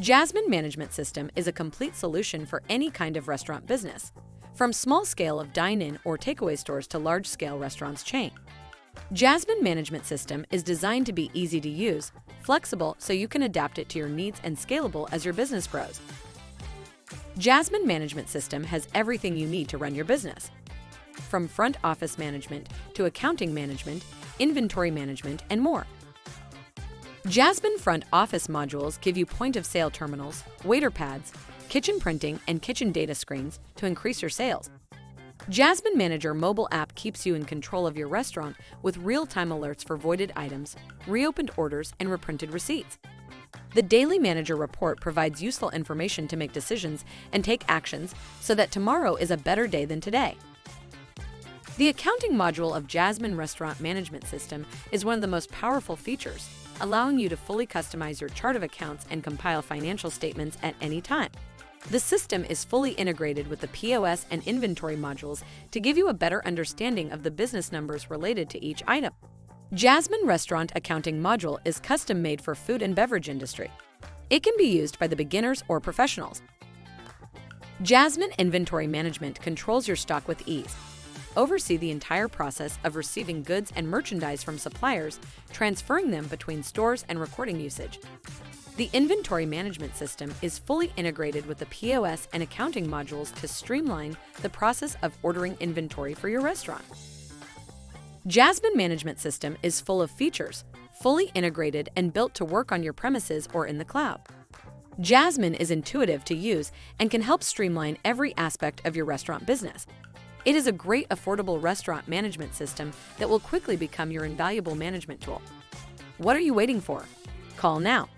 Jasmine Management System is a complete solution for any kind of restaurant business, from small scale of dine-in or takeaway stores to large-scale restaurants chain. Jasmine Management System is designed to be easy to use, flexible so you can adapt it to your needs, and scalable as your business grows. Jasmine Management System has everything you need to run your business, from front office management to accounting management, inventory management, and more. Jasmine front office modules give you point-of-sale terminals, waiter pads, kitchen printing, and kitchen data screens to increase your sales. Jasmine Manager mobile app keeps you in control of your restaurant with real-time alerts for voided items, reopened orders, and reprinted receipts. The Daily Manager Report provides useful information to make decisions and take actions so that tomorrow is a better day than today. The accounting module of Jasmine Restaurant Management System is one of the most powerful features, allowing you to fully customize your chart of accounts and compile financial statements at any time. The system is fully integrated with the POS and inventory modules to give you a better understanding of the business numbers related to each item. Jasmine Restaurant Accounting Module is custom-made for food and beverage industry. It can be used by the beginners or professionals. Jasmine Inventory Management controls your stock with ease. Oversee the entire process of receiving goods and merchandise from suppliers, transferring them between stores, and recording usage. The Inventory Management System is fully integrated with the POS and accounting modules to streamline the process of ordering inventory for your restaurant. Jasmine Management System is full of features, fully integrated and built to work on your premises or in the cloud. Jasmine is intuitive to use and can help streamline every aspect of your restaurant business. It is a great, affordable restaurant management system that will quickly become your invaluable management tool. What are you waiting for? Call now.